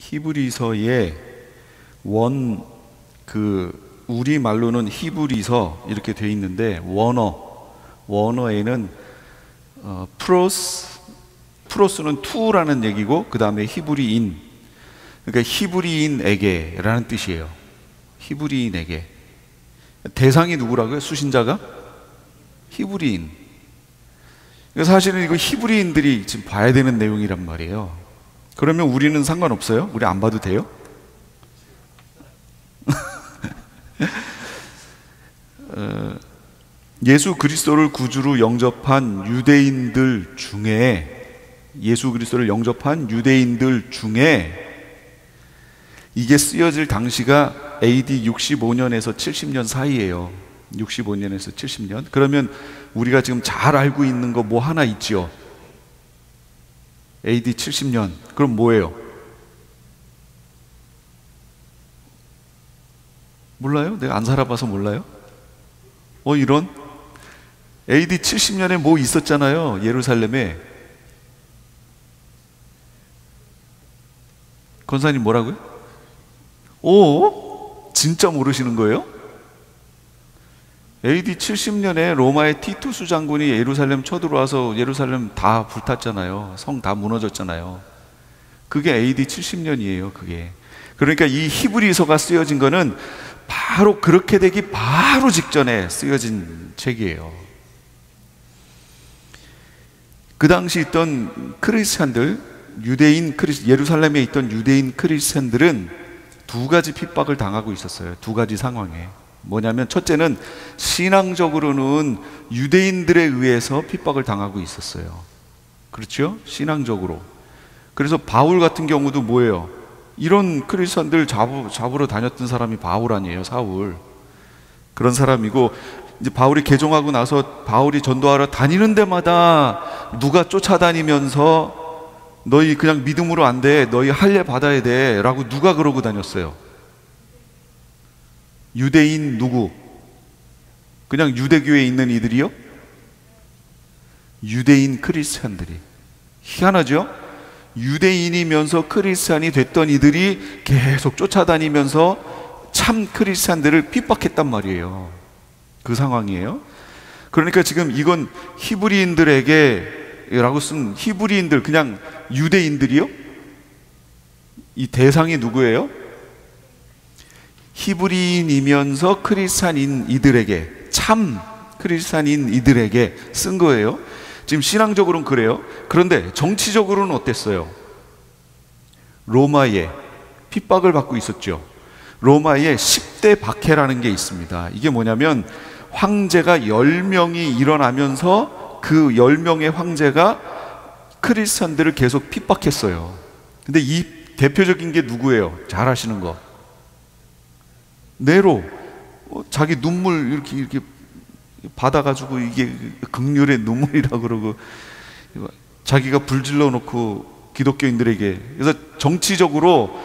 히브리서에 우리 말로는 히브리서 이렇게 돼 있는데 원어에는 프로스는 투라는 얘기고 그 다음에 히브리인, 그러니까 히브리인에게라는 뜻이에요. 히브리인에게. 대상이 누구라고요? 수신자가? 히브리인. 사실은 이거 히브리인들이 지금 봐야 되는 내용이란 말이에요. 그러면 우리는 상관없어요? 우리 안 봐도 돼요? 예수 그리스도를 구주로 영접한 유대인들 중에 이게 쓰여질 당시가 AD 65년에서 70년 사이예요. 65년에서 70년. 그러면 우리가 지금 잘 알고 있는 거 뭐 하나 있죠? AD 70년. 그럼 뭐예요? 몰라요? 내가 안 살아봐서 몰라요? 이런? AD 70년에 뭐 있었잖아요, 예루살렘에. 권사님 뭐라고요? 진짜 모르시는 거예요? AD 70년에 로마의 티투스 장군이 예루살렘 쳐들어와서 예루살렘 다 불탔잖아요. 성 다 무너졌잖아요. 그게 AD 70년이에요. 그게. 그러니까 이 히브리서가 쓰여진 거는 바로 그렇게 되기 바로 직전에 쓰여진 책이에요. 그 당시 있던 크리스찬들, 예루살렘에 있던 유대인 크리스찬들은 두 가지 핍박을 당하고 있었어요. 두 가지 상황에. 뭐냐면 첫째는 신앙적으로는 유대인들에 의해서 핍박을 당하고 있었어요. 그렇죠? 신앙적으로. 그래서 바울 같은 경우도 뭐예요? 이런 크리스천들 잡으러 다녔던 사람이 바울 아니에요? 사울. 그런 사람이고, 이제 바울이 개종하고 나서 바울이 전도하러 다니는 데마다 누가 쫓아다니면서 너희 그냥 믿음으로 안 돼, 너희 할례 받아야 돼 라고 누가 그러고 다녔어요? 유대인 누구? 그냥 유대교에 있는 이들이요? 유대인 크리스찬들이. 희한하죠? 유대인이면서 크리스찬이 됐던 이들이 계속 쫓아다니면서 참 크리스찬들을 핍박했단 말이에요. 그 상황이에요. 그러니까 지금 이건 히브리인들에게 라고 쓴 히브리인들, 그냥 유대인들이요? 이 대상이 누구예요? 히브리인이면서 크리스찬인 이들에게, 참 크리스찬인 이들에게 쓴 거예요. 지금 신앙적으로는 그래요. 그런데 정치적으로는 어땠어요? 로마에 핍박을 받고 있었죠. 로마에 10대 박해라는 게 있습니다. 이게 뭐냐면 황제가 10명이 일어나면서 그 10명의 황제가 크리스찬들을 계속 핍박했어요. 근데 이 대표적인 게 누구예요? 잘 아시는 거. 네로. 자기 눈물 이렇게 받아가지고, 이게 긍휼의 눈물이라고 그러고, 자기가 불질러 놓고 기독교인들에게. 그래서 정치적으로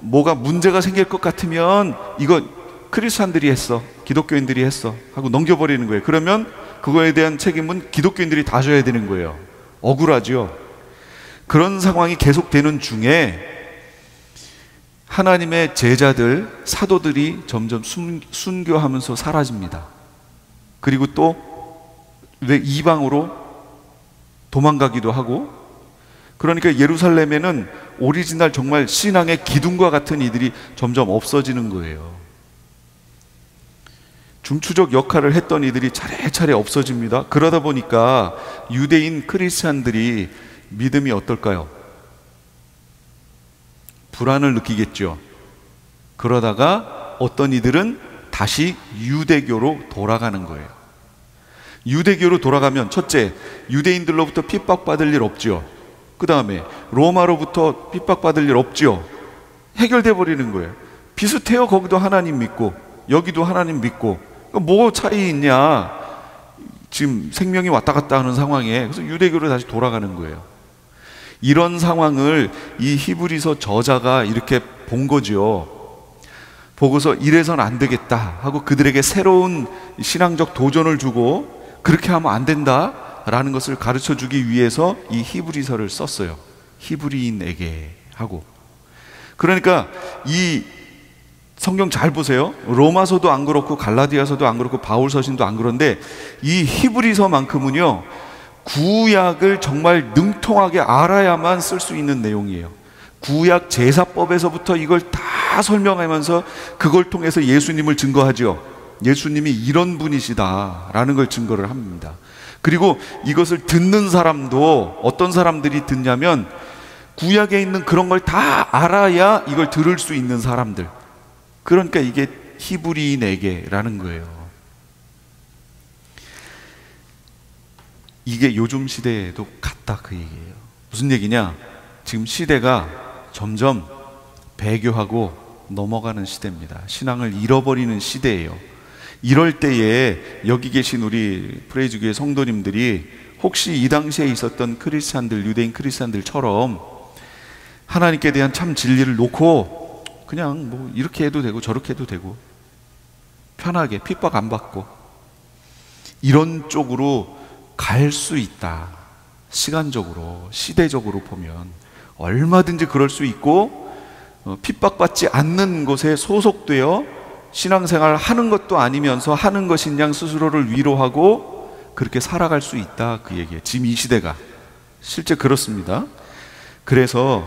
뭐가 문제가 생길 것 같으면 이거 크리스찬들이 했어, 기독교인들이 했어 하고 넘겨버리는 거예요. 그러면 그거에 대한 책임은 기독교인들이 다 져야 되는 거예요. 억울하죠. 그런 상황이 계속되는 중에 하나님의 제자들, 사도들이 점점 순교하면서 사라집니다. 그리고 또 왜 이방으로 도망가기도 하고. 그러니까 예루살렘에는 오리지널 정말 신앙의 기둥과 같은 이들이 점점 없어지는 거예요. 중추적 역할을 했던 이들이 차례차례 없어집니다. 그러다 보니까 유대인 크리스찬들이 믿음이 어떨까요? 불안을 느끼겠죠. 그러다가 어떤 이들은 다시 유대교로 돌아가는 거예요. 유대교로 돌아가면 첫째, 유대인들로부터 핍박받을 일 없죠. 그 다음에 로마로부터 핍박받을 일 없죠. 해결돼 버리는 거예요. 비슷해요. 거기도 하나님 믿고 여기도 하나님 믿고. 뭐 차이 있냐. 지금 생명이 왔다 갔다 하는 상황에. 그래서 유대교로 다시 돌아가는 거예요. 이런 상황을 이 히브리서 저자가 이렇게 본 거죠. 보고서 이래서는 안 되겠다 하고 그들에게 새로운 신앙적 도전을 주고, 그렇게 하면 안 된다라는 것을 가르쳐 주기 위해서 이 히브리서를 썼어요. 히브리인에게 하고. 그러니까 이 성경 잘 보세요. 로마서도 안 그렇고 갈라디아서도 안 그렇고 바울서신도 안 그런데 이 히브리서만큼은요, 구약을 정말 능통하게 알아야만 쓸 수 있는 내용이에요. 구약 제사법에서부터 이걸 다 설명하면서 그걸 통해서 예수님을 증거하죠. 예수님이 이런 분이시다라는 걸 증거를 합니다. 그리고 이것을 듣는 사람도 어떤 사람들이 듣냐면 구약에 있는 그런 걸 다 알아야 이걸 들을 수 있는 사람들. 그러니까 이게 히브리인에게라는 거예요. 이게 요즘 시대에도 같다 그 얘기예요. 무슨 얘기냐? 지금 시대가 점점 배교하고 넘어가는 시대입니다. 신앙을 잃어버리는 시대예요. 이럴 때에 여기 계신 우리 프레이즈교회 성도님들이 혹시 이 당시에 있었던 크리스찬들, 유대인 크리스찬들처럼 하나님께 대한 참 진리를 놓고 그냥 뭐 이렇게 해도 되고 저렇게 해도 되고 편하게 핍박 안 받고 이런 쪽으로 갈 수 있다. 시간적으로, 시대적으로 보면 얼마든지 그럴 수 있고 핍박받지 않는 곳에 소속되어 신앙생활 하는 것도 아니면서 하는 것인 양 스스로를 위로하고 그렇게 살아갈 수 있다 그 얘기예요. 지금 이 시대가 실제 그렇습니다. 그래서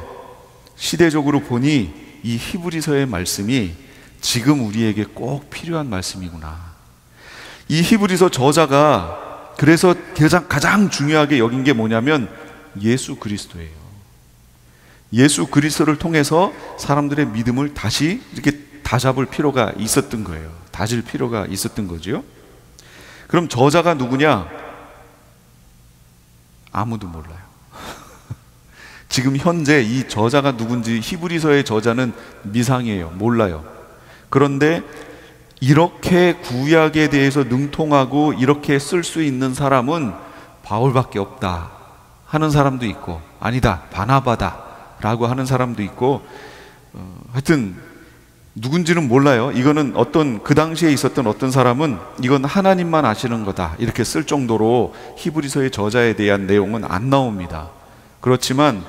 시대적으로 보니 이 히브리서의 말씀이 지금 우리에게 꼭 필요한 말씀이구나. 이 히브리서 저자가 그래서 가장 중요하게 여긴 게 뭐냐면 예수 그리스도예요. 예수 그리스도를 통해서 사람들의 믿음을 다시 이렇게 다잡을 필요가 있었던 거예요. 다질 필요가 있었던 거죠. 그럼 저자가 누구냐? 아무도 몰라요. 지금 현재 이 저자가 누군지 히브리서의 저자는 미상이에요. 몰라요. 그런데 이렇게 구약에 대해서 능통하고 이렇게 쓸 수 있는 사람은 바울밖에 없다 하는 사람도 있고, 아니다 바나바다 라고 하는 사람도 있고, 하여튼 누군지는 몰라요. 이거는 어떤 그 당시에 있었던 어떤 사람은 이건 하나님만 아시는 거다 이렇게 쓸 정도로 히브리서의 저자에 대한 내용은 안 나옵니다. 그렇지만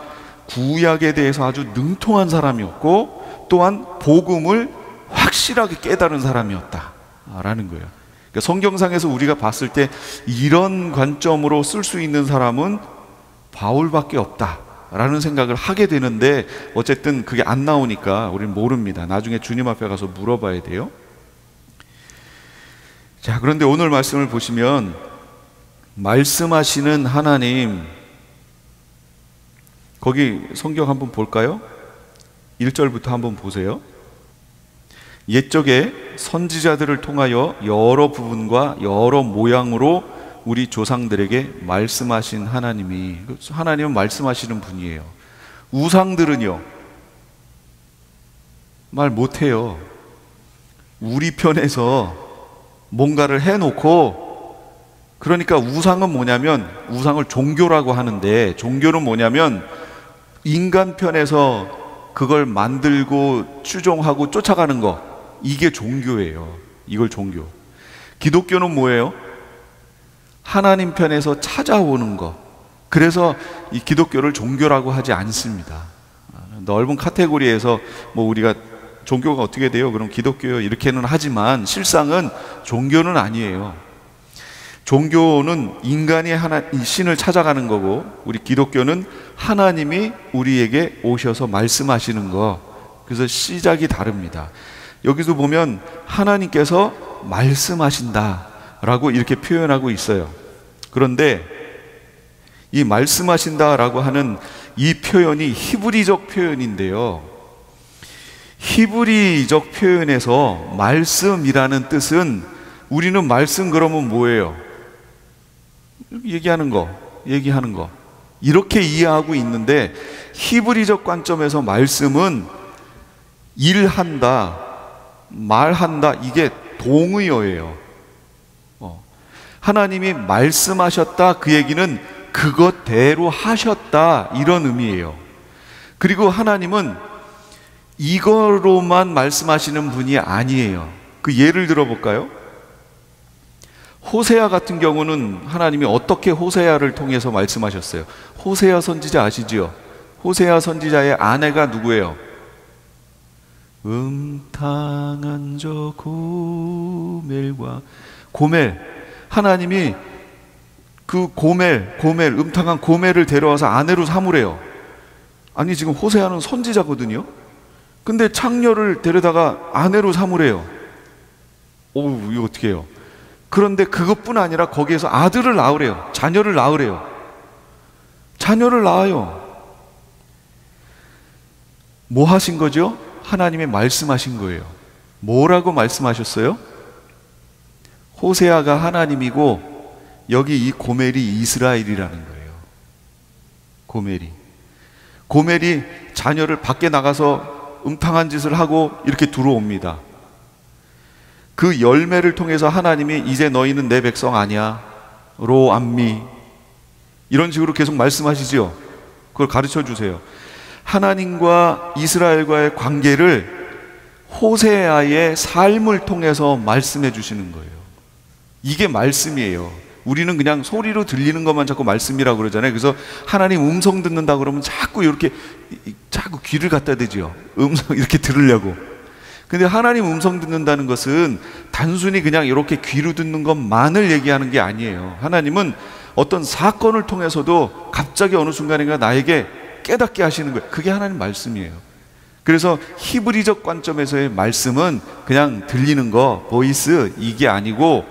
구약에 대해서 아주 능통한 사람이었고 또한 복음을 확실하게 깨달은 사람이었다라는 거예요. 그러니까 성경상에서 우리가 봤을 때 이런 관점으로 쓸 수 있는 사람은 바울밖에 없다라는 생각을 하게 되는데 어쨌든 그게 안 나오니까 우리는 모릅니다. 나중에 주님 앞에 가서 물어봐야 돼요. 자, 그런데 오늘 말씀을 보시면 말씀하시는 하나님, 거기 성경 한번 볼까요? 1절부터 한번 보세요. 옛적에 선지자들을 통하여 여러 부분과 여러 모양으로 우리 조상들에게 말씀하신 하나님이, 하나님은 말씀하시는 분이에요. 우상들은요 말 못해요. 우리 편에서 뭔가를 해놓고, 그러니까 우상은 뭐냐면, 우상을 종교라고 하는데 종교는 뭐냐면 인간 편에서 그걸 만들고 추종하고 쫓아가는 거, 이게 종교예요. 이걸 종교. 기독교는 뭐예요? 하나님 편에서 찾아오는 거. 그래서 이 기독교를 종교라고 하지 않습니다. 넓은 카테고리에서 뭐 우리가 종교가 어떻게 돼요? 그럼 기독교요 이렇게는 하지만 실상은 종교는 아니에요. 종교는 인간이 신을 찾아가는 거고, 우리 기독교는 하나님이 우리에게 오셔서 말씀하시는 거. 그래서 시작이 다릅니다. 여기서 보면 하나님께서 말씀하신다라고 이렇게 표현하고 있어요. 그런데 이 말씀하신다라고 하는 이 표현이 히브리적 표현인데요, 히브리적 표현에서 말씀이라는 뜻은, 우리는 말씀 그러면 뭐예요? 얘기하는 거 이렇게 이해하고 있는데, 히브리적 관점에서 말씀은 일한다, 말한다, 이게 동의어예요. 하나님이 말씀하셨다, 그 얘기는 그것대로 하셨다, 이런 의미예요. 그리고 하나님은 이거로만 말씀하시는 분이 아니에요. 그 예를 들어볼까요? 호세아 같은 경우는 하나님이 어떻게 호세아를 통해서 말씀하셨어요? 호세아 선지자 아시죠? 호세아 선지자의 아내가 누구예요? 음탕한 저 고멜과 고멜, 하나님이 그 음탕한 고멜을 데려와서 아내로 삼으래요. 아니 지금 호세아는 선지자거든요. 근데 창녀를 데려다가 아내로 삼으래요. 오, 이거 어떻게 해요? 그런데 그것뿐 아니라 거기에서 아들을 낳으래요. 자녀를 낳으래요. 자녀를 낳아요. 뭐 하신 거죠? 하나님이 말씀하신 거예요. 뭐라고 말씀하셨어요? 호세아가 하나님이고 여기 이 고멜이 이스라엘이라는 거예요. 고멜이 자녀를 밖에 나가서 음탕한 짓을 하고 이렇게 들어옵니다. 그 열매를 통해서 하나님이 이제 너희는 내 백성 아니야, 로암미, 이런 식으로 계속 말씀하시죠. 그걸 가르쳐 주세요. 하나님과 이스라엘과의 관계를 호세아의 삶을 통해서 말씀해 주시는 거예요. 이게 말씀이에요. 우리는 그냥 소리로 들리는 것만 자꾸 말씀이라고 그러잖아요. 그래서 하나님 음성 듣는다 그러면 자꾸 이렇게 자꾸 귀를 갖다 대죠. 음성 이렇게 들으려고. 근데 하나님 음성 듣는다는 것은 단순히 그냥 이렇게 귀로 듣는 것만을 얘기하는 게 아니에요. 하나님은 어떤 사건을 통해서도 갑자기 어느 순간인가 나에게 깨닫게 하시는 거예요. 그게 하나님 말씀이에요. 그래서 히브리적 관점에서의 말씀은 그냥 들리는 거, 보이스, 이게 아니고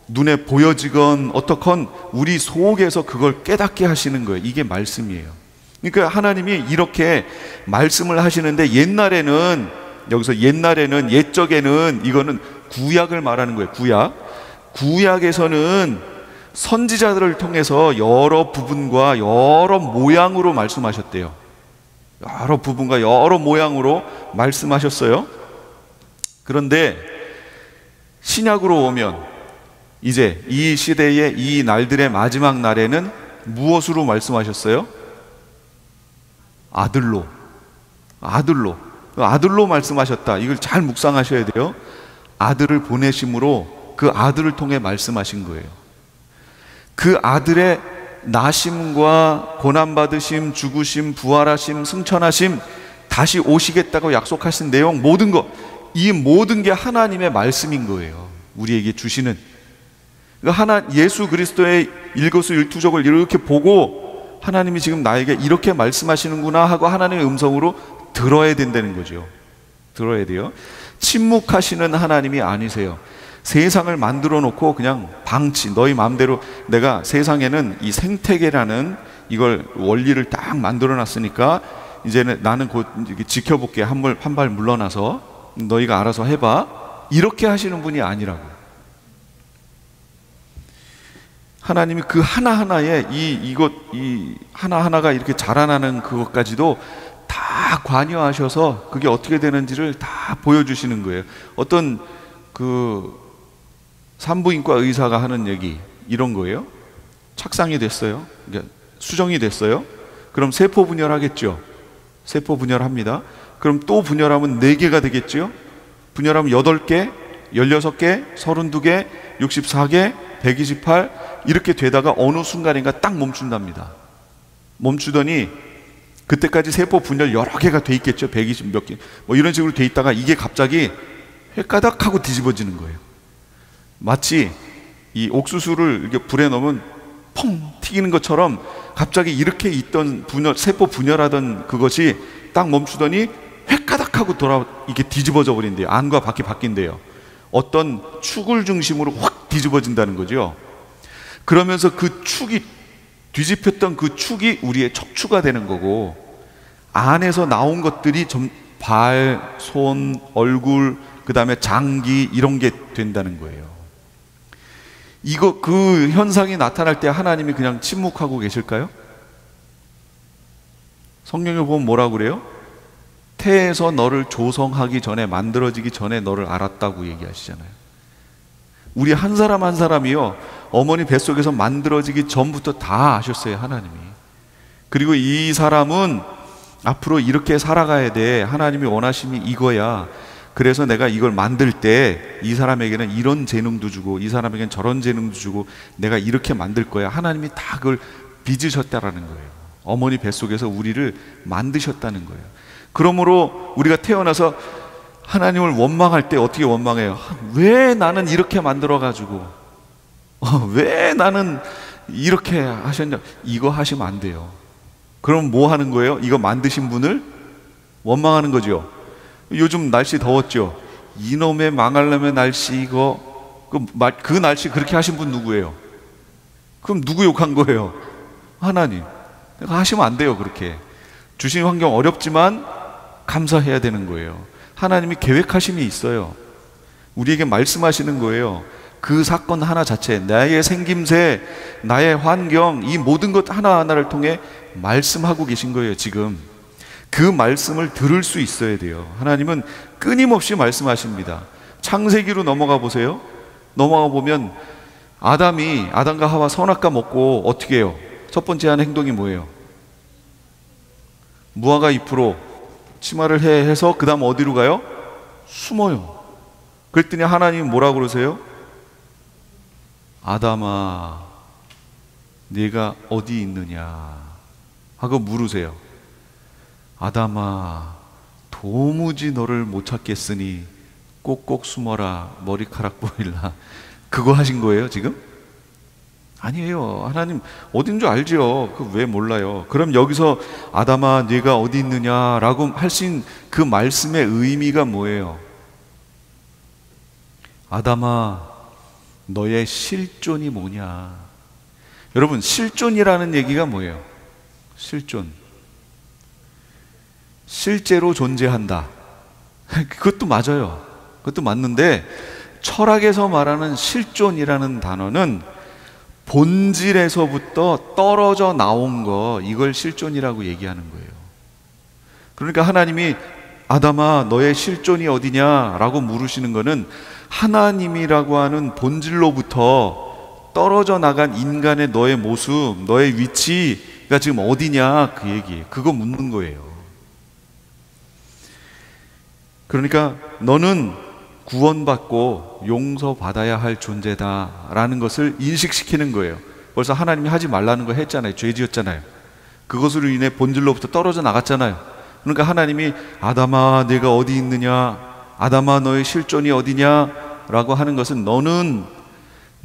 눈에 보여지건 어떻건 우리 속에서 그걸 깨닫게 하시는 거예요. 이게 말씀이에요. 그러니까 하나님이 이렇게 말씀을 하시는데 옛날에는, 여기서 옛날에는, 옛적에는, 이거는 구약을 말하는 거예요. 구약에서는 선지자들을 통해서 여러 부분과 여러 모양으로 말씀하셨대요. 여러 부분과 여러 모양으로 말씀하셨어요. 그런데 신약으로 오면 이제 이 시대의 이 날들의 마지막 날에는 무엇으로 말씀하셨어요? 아들로 말씀하셨다. 이걸 잘 묵상하셔야 돼요. 아들을 보내심으로 그 아들을 통해 말씀하신 거예요. 그 아들의 나심과 고난받으심, 죽으심, 부활하심, 승천하심, 다시 오시겠다고 약속하신 내용, 모든 것, 이 모든 게 하나님의 말씀인 거예요. 우리에게 주시는. 예수 그리스도의 일거수일투족을 이렇게 보고 하나님이 지금 나에게 이렇게 말씀하시는구나 하고 하나님의 음성으로 들어야 된다는 거죠. 들어야 돼요. 침묵하시는 하나님이 아니세요. 세상을 만들어 놓고 그냥 방치, 너희 마음대로, 내가 세상에는 이 생태계라는 이걸 원리를 딱 만들어 놨으니까 이제는 나는 곧 지켜볼게, 한 발 물러나서 너희가 알아서 해봐, 이렇게 하시는 분이 아니라고. 하나님이 그 하나하나에 이 하나하나가 이렇게 자라나는 그것까지도 다 관여하셔서 그게 어떻게 되는지를 다 보여주시는 거예요. 어떤 그 산부인과 의사가 하는 얘기 이런 거예요. 착상이 됐어요. 그러니까 수정이 됐어요. 그럼 세포 분열하겠죠. 세포 분열합니다. 그럼 또 분열하면 4개가 되겠죠. 분열하면 8개, 16개, 32개, 64개, 128 이렇게 되다가 어느 순간인가 딱 멈춘답니다. 멈추더니 그때까지 세포 분열 여러 개가 돼 있겠죠. 120 몇 개 뭐 이런 식으로 돼 있다가 이게 갑자기 횟가닥 하고 뒤집어지는 거예요. 마치 이 옥수수를 이렇게 불에 넣으면 펑 튀기는 것처럼 갑자기 이렇게 있던 세포 분열하던 그것이 딱 멈추더니 횟가닥 하고 이게 뒤집어져 버린대요. 안과 밖이 바뀐대요. 어떤 축을 중심으로 확 뒤집어진다는 거죠. 그러면서 그 축이 뒤집혔던 그 축이 우리의 척추가 되는 거고, 안에서 나온 것들이 발, 손, 얼굴, 그 다음에 장기 이런 게 된다는 거예요. 그 현상이 나타날 때 하나님이 그냥 침묵하고 계실까요? 성경에 보면 뭐라고 그래요? 태에서 너를 조성하기 전에, 만들어지기 전에 너를 알았다고 얘기하시잖아요. 우리 한 사람 한 사람이요, 어머니 뱃속에서 만들어지기 전부터 다 아셨어요, 하나님이. 그리고 이 사람은 앞으로 이렇게 살아가야 돼, 하나님이 원하심이 이거야. 그래서 내가 이걸 만들 때 이 사람에게는 이런 재능도 주고 이 사람에게는 저런 재능도 주고 내가 이렇게 만들 거야. 하나님이 다 그걸 빚으셨다라는 거예요. 어머니 뱃속에서 우리를 만드셨다는 거예요. 그러므로 우리가 태어나서 하나님을 원망할 때 어떻게 원망해요? 왜 나는 이렇게 만들어가지고, 왜 나는 이렇게 하셨냐? 이거 하시면 안 돼요. 그럼 뭐 하는 거예요? 이거 만드신 분을 원망하는 거죠. 요즘 날씨 더웠죠? 이놈의 망할놈의 날씨, 이거 그 날씨 그렇게 하신 분 누구예요? 그럼 누구 욕한 거예요? 하나님. 하시면 안 돼요. 그렇게 주신 환경 어렵지만 감사해야 되는 거예요. 하나님이 계획하심이 있어요. 우리에게 말씀하시는 거예요. 그 사건 하나 자체, 나의 생김새, 나의 환경, 이 모든 것 하나하나를 통해 말씀하고 계신 거예요. 지금 그 말씀을 들을 수 있어야 돼요. 하나님은 끊임없이 말씀하십니다. 창세기로 넘어가 보세요. 넘어가 보면 아담과 하와 선악과 먹고 어떻게 해요? 첫 번째 하는 행동이 뭐예요? 무화과 잎으로 치마를 해서 그 다음 어디로 가요? 숨어요. 그랬더니 하나님이 뭐라고 그러세요? 아담아, 네가 어디 있느냐 하고 물으세요. 아담아, 도무지 너를 못 찾겠으니 꼭꼭 숨어라, 머리카락 보일라. 그거 하신 거예요 지금? 아니에요. 하나님 어딘 줄 알죠. 그 왜 몰라요? 그럼 여기서 아담아 네가 어디 있느냐라고 하신 그 말씀의 의미가 뭐예요? 아담아, 너의 실존이 뭐냐? 여러분, 실존이라는 얘기가 뭐예요? 실존, 실제로 존재한다. 그것도 맞아요. 그것도 맞는데 철학에서 말하는 실존이라는 단어는 본질에서부터 떨어져 나온 거, 이걸 실존이라고 얘기하는 거예요. 그러니까 하나님이 아담아 너의 실존이 어디냐 라고 물으시는 거는 하나님이라고 하는 본질로부터 떨어져 나간 인간의 너의 모습, 너의 위치가 지금 어디냐 그 얘기예요. 그거 묻는 거예요. 그러니까 너는 구원받고 용서받아야 할 존재다라는 것을 인식시키는 거예요. 벌써 하나님이 하지 말라는 거 했잖아요. 죄 지었잖아요. 그것으로 인해 본질로부터 떨어져 나갔잖아요. 그러니까 하나님이 아담아 네가 어디 있느냐, 아담아 너의 실존이 어디냐 라고 하는 것은 너는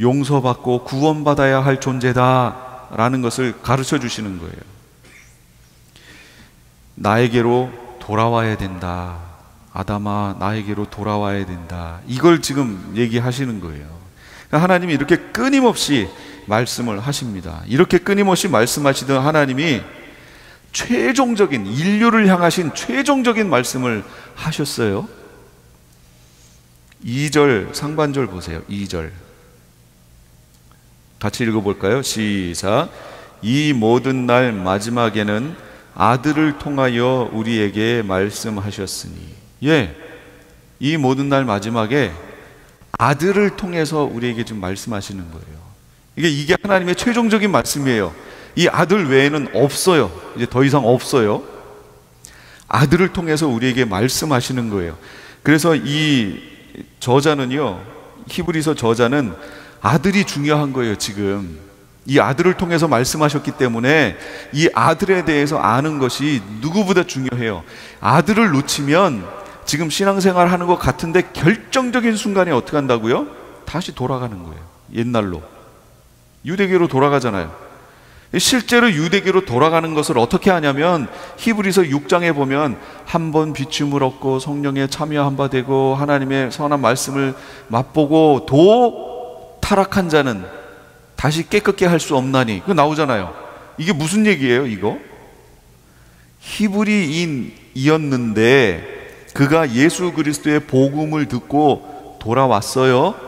용서받고 구원받아야 할 존재다 라는 것을 가르쳐 주시는 거예요. 나에게로 돌아와야 된다. 아담아 나에게로 돌아와야 된다. 이걸 지금 얘기하시는 거예요. 그러니까 하나님이 이렇게 끊임없이 말씀을 하십니다. 이렇게 끊임없이 말씀하시던 하나님이 최종적인, 인류를 향하신 최종적인 말씀을 하셨어요. 2절 상반절 보세요. 2절 같이 읽어볼까요? 시작. 이 모든 날 마지막에는 아들을 통하여 우리에게 말씀하셨으니. 예, 이 모든 날 마지막에 아들을 통해서 우리에게 지금 말씀하시는 거예요. 이게 하나님의 최종적인 말씀이에요. 이 아들 외에는 없어요. 이제 더 이상 없어요. 아들을 통해서 우리에게 말씀하시는 거예요. 그래서 이 저자는요, 히브리서 저자는 아들이 중요한 거예요. 지금 이 아들을 통해서 말씀하셨기 때문에 이 아들에 대해서 아는 것이 누구보다 중요해요. 아들을 놓치면 지금 신앙생활 하는 것 같은데 결정적인 순간에 어떻게 한다고요? 다시 돌아가는 거예요. 옛날로 유대교로 돌아가잖아요. 실제로 유대교로 돌아가는 것을 어떻게 하냐면 히브리서 6장에 보면 한 번 비춤을 얻고 성령에 참여한 바 되고 하나님의 선한 말씀을 맛보고 도 타락한 자는 다시 깨끗게 할 수 없나니, 그거 나오잖아요. 이게 무슨 얘기예요? 이거 히브리인이었는데 그가 예수 그리스도의 복음을 듣고 돌아왔어요.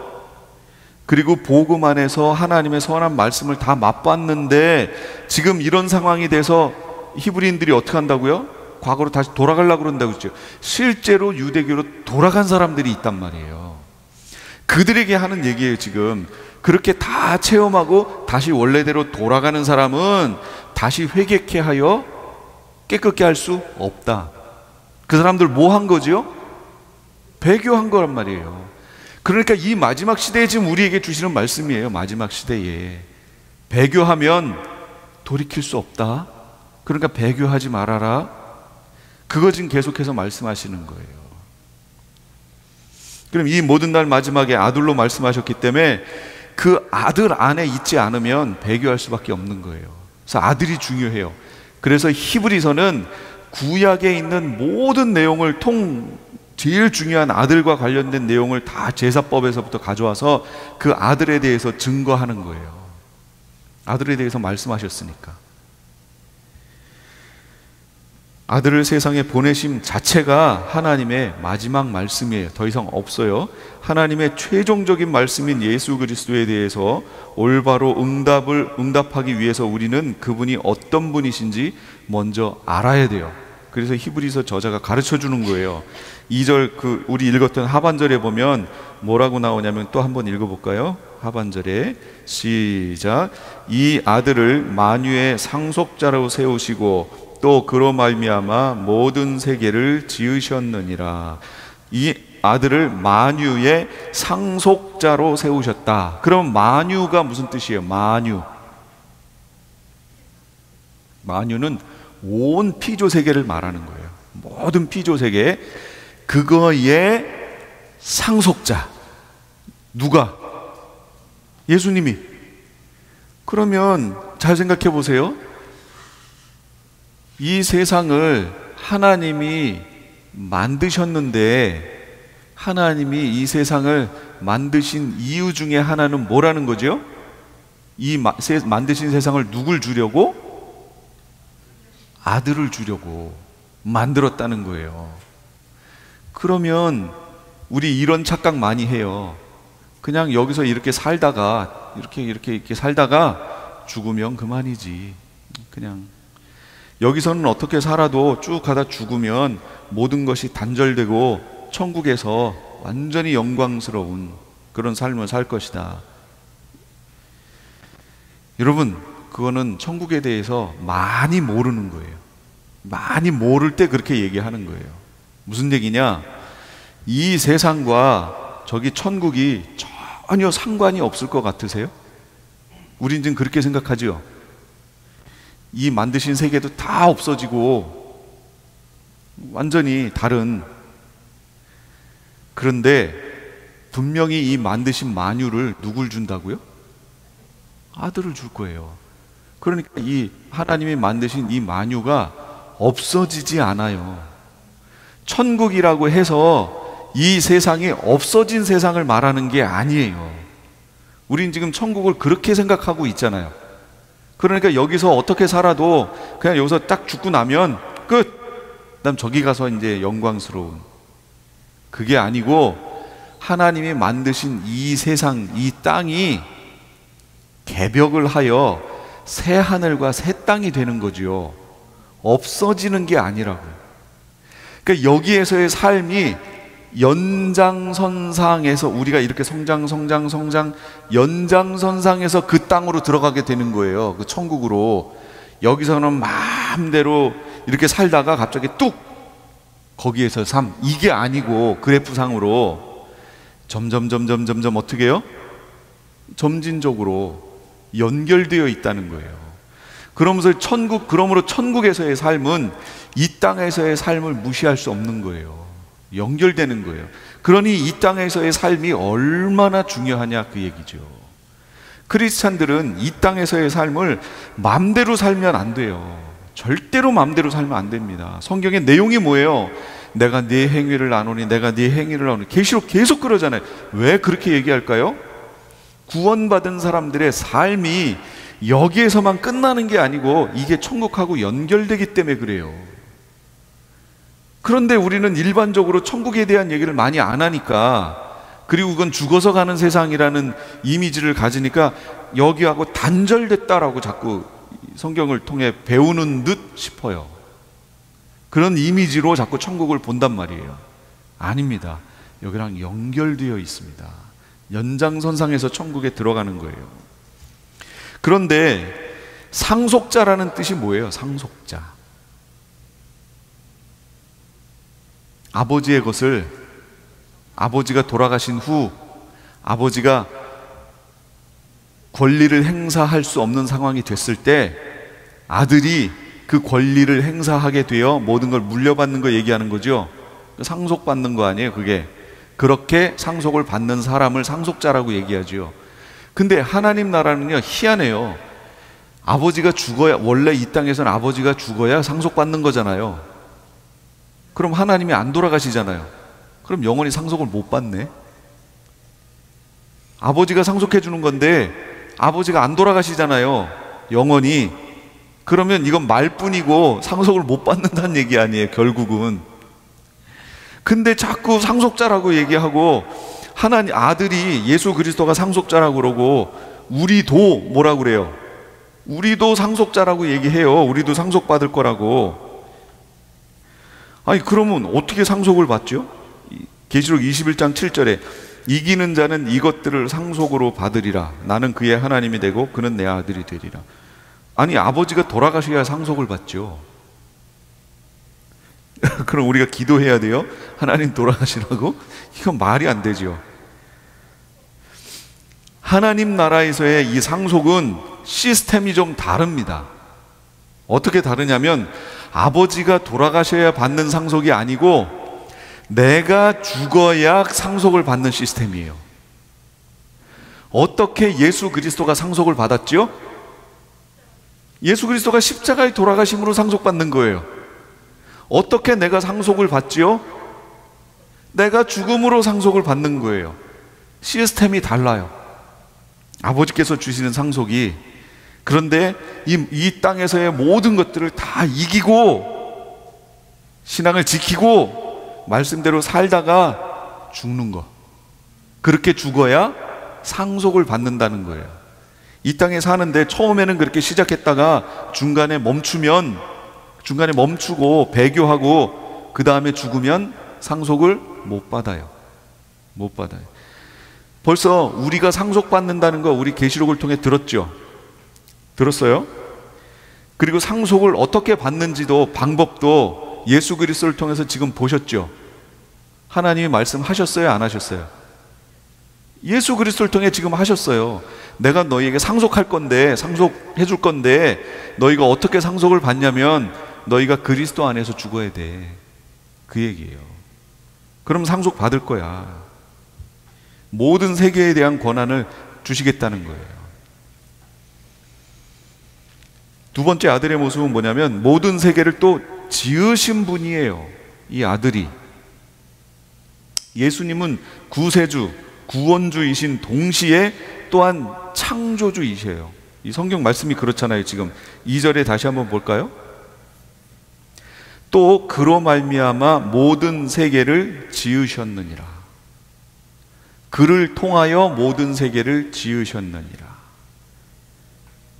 그리고 복음 안에서 하나님의 선한 말씀을 다 맛봤는데 지금 이런 상황이 돼서 히브리인들이 어떻게 한다고요? 과거로 다시 돌아가려고 그런다고 했죠. 실제로 유대교로 돌아간 사람들이 있단 말이에요. 그들에게 하는 얘기예요. 지금 그렇게 다 체험하고 다시 원래대로 돌아가는 사람은 다시 회개케 하여 깨끗게 할 수 없다. 그 사람들 뭐 한 거죠? 배교한 거란 말이에요. 그러니까 이 마지막 시대에 지금 우리에게 주시는 말씀이에요. 마지막 시대에 배교하면 돌이킬 수 없다. 그러니까 배교하지 말아라. 그거 지금 계속해서 말씀하시는 거예요. 그럼 이 모든 날 마지막에 아들로 말씀하셨기 때문에 그 아들 안에 있지 않으면 배교할 수밖에 없는 거예요. 그래서 아들이 중요해요. 그래서 히브리서는 구약에 있는 모든 내용을 제일 중요한 아들과 관련된 내용을 다 제사법에서부터 가져와서 그 아들에 대해서 증거하는 거예요. 아들에 대해서 말씀하셨으니까. 아들을 세상에 보내심 자체가 하나님의 마지막 말씀이에요. 더 이상 없어요. 하나님의 최종적인 말씀인 예수 그리스도에 대해서 올바로 응답하기 위해서 우리는 그분이 어떤 분이신지 먼저 알아야 돼요. 그래서 히브리서 저자가 가르쳐 주는 거예요. 2절 우리 읽었던 하반절에 보면 뭐라고 나오냐면 또 한번 읽어볼까요? 하반절에 시작. 이 아들을 만유의 상속자로 세우시고 또 그로 말미암아 모든 세계를 지으셨느니라. 이 아들을 만유의 상속자로 세우셨다. 그럼 만유가 무슨 뜻이에요? 만유는 온 피조 세계를 말하는 거예요. 모든 피조 세계, 그거의 상속자. 누가? 예수님이. 그러면 잘 생각해 보세요. 이 세상을 하나님이 만드셨는데, 하나님이 이 세상을 만드신 이유 중에 하나는 뭐라는 거죠? 만드신 세상을 누굴 주려고? 아들을 주려고 만들었다는 거예요. 그러면 우리 이런 착각 많이 해요. 그냥 여기서 이렇게 살다가 이렇게 살다가 죽으면 그만이지. 그냥 여기서는 어떻게 살아도 쭉 가다 죽으면 모든 것이 단절되고 천국에서 완전히 영광스러운 그런 삶을 살 것이다. 여러분, 그거는 천국에 대해서 많이 모르는 거예요. 많이 모를 때 그렇게 얘기하는 거예요. 무슨 얘기냐? 이 세상과 저기 천국이 전혀 상관이 없을 것 같으세요? 우린 지금 그렇게 생각하죠. 이 만드신 세계도 다 없어지고 완전히 다른. 그런데 분명히 이 만드신 만유를 누굴 준다고요? 아들을 줄 거예요. 그러니까 이 하나님이 만드신 이 만유가 없어지지 않아요. 천국이라고 해서 이 세상이 없어진 세상을 말하는 게 아니에요. 우린 지금 천국을 그렇게 생각하고 있잖아요. 그러니까 여기서 어떻게 살아도 그냥 여기서 딱 죽고 나면 끝! 그다음 저기 가서 이제 영광스러운. 그게 아니고 하나님이 만드신 이 세상, 이 땅이 개벽을 하여 새 하늘과 새 땅이 되는 거지요. 없어지는 게 아니라고요. 그러니까 여기에서의 삶이 연장선상에서 우리가 이렇게 성장 연장선상에서 그 땅으로 들어가게 되는 거예요. 그 천국으로. 여기서는 마음대로 이렇게 살다가 갑자기 뚝 거기에서 삶. 이게 아니고 그래프상으로 점점 어떻게 해요? 점진적으로 연결되어 있다는 거예요. 그러므로 천국에서의 삶은 이 땅에서의 삶을 무시할 수 없는 거예요. 연결되는 거예요. 그러니 이 땅에서의 삶이 얼마나 중요하냐 그 얘기죠. 크리스찬들은 이 땅에서의 삶을 마음대로 살면 안 돼요. 절대로 마음대로 살면 안 됩니다. 성경의 내용이 뭐예요? 내가 네 행위를 아노니 내가 네 행위를 아노니. 계시록 계속 그러잖아요. 왜 그렇게 얘기할까요? 구원받은 사람들의 삶이 여기에서만 끝나는 게 아니고 이게 천국하고 연결되기 때문에 그래요. 그런데 우리는 일반적으로 천국에 대한 얘기를 많이 안 하니까, 그리고 그건 죽어서 가는 세상이라는 이미지를 가지니까 여기하고 단절됐다라고 자꾸 성경을 통해 배우는 듯 싶어요. 그런 이미지로 자꾸 천국을 본단 말이에요. 아닙니다. 여기랑 연결되어 있습니다. 연장선상에서 천국에 들어가는 거예요. 그런데 상속자라는 뜻이 뭐예요? 상속자. 아버지의 것을, 아버지가 돌아가신 후 아버지가 권리를 행사할 수 없는 상황이 됐을 때 아들이 그 권리를 행사하게 되어 모든 걸 물려받는 거 얘기하는 거죠. 상속받는 거 아니에요, 그게. 그렇게 상속을 받는 사람을 상속자라고 얘기하지요. 근데 하나님 나라는요, 희한해요. 아버지가 죽어야, 원래 이 땅에서는 아버지가 죽어야 상속받는 거잖아요. 그럼 하나님이 안 돌아가시잖아요. 그럼 영원히 상속을 못 받네. 아버지가 상속해 주는 건데 아버지가 안 돌아가시잖아요, 영원히. 그러면 이건 말뿐이고 상속을 못 받는다는 얘기 아니에요, 결국은. 근데 자꾸 상속자라고 얘기하고, 하나님 아들이 예수 그리스도가 상속자라고 그러고, 우리도 뭐라고 그래요? 우리도 상속자라고 얘기해요. 우리도 상속받을 거라고. 아니, 그러면 어떻게 상속을 받죠? 계시록 21장 7절에 이기는 자는 이것들을 상속으로 받으리라. 나는 그의 하나님이 되고 그는 내 아들이 되리라. 아니, 아버지가 돌아가셔야 상속을 받죠. 그럼 우리가 기도해야 돼요? 하나님 돌아가시라고? 이건 말이 안 되죠. 하나님 나라에서의 이 상속은 시스템이 좀 다릅니다. 어떻게 다르냐면, 아버지가 돌아가셔야 받는 상속이 아니고 내가 죽어야 상속을 받는 시스템이에요. 어떻게 예수 그리스도가 상속을 받았죠? 예수 그리스도가 십자가에 돌아가심으로 상속받는 거예요. 어떻게 내가 상속을 받지요? 내가 죽음으로 상속을 받는 거예요. 시스템이 달라요. 아버지께서 주시는 상속이. 그런데 이 땅에서의 모든 것들을 다 이기고 신앙을 지키고 말씀대로 살다가 죽는 거, 그렇게 죽어야 상속을 받는다는 거예요. 이 땅에 사는데 처음에는 그렇게 시작했다가 중간에 멈추고 배교하고 그 다음에 죽으면 상속을 못 받아요. 못 받아요. 벌써 우리가 상속받는다는 거 우리 계시록을 통해 들었죠? 들었어요? 그리고 상속을 어떻게 받는지도 방법도 예수 그리스도를 통해서 지금 보셨죠? 하나님이 말씀하셨어요? 안 하셨어요? 예수 그리스도를 통해 지금 하셨어요. 내가 너희에게 상속할 건데, 상속해 줄 건데 너희가 어떻게 상속을 받냐면 너희가 그리스도 안에서 죽어야 돼, 그 얘기예요. 그럼 상속 받을 거야. 모든 세계에 대한 권한을 주시겠다는 거예요. 두 번째 아들의 모습은 뭐냐면, 모든 세계를 또 지으신 분이에요. 이 아들이. 예수님은 구세주, 구원주이신 동시에 또한 창조주이세요. 이 성경 말씀이 그렇잖아요. 지금 2절에 다시 한번 볼까요? 또 그로 말미암아 모든 세계를 지으셨느니라. 그를 통하여 모든 세계를 지으셨느니라.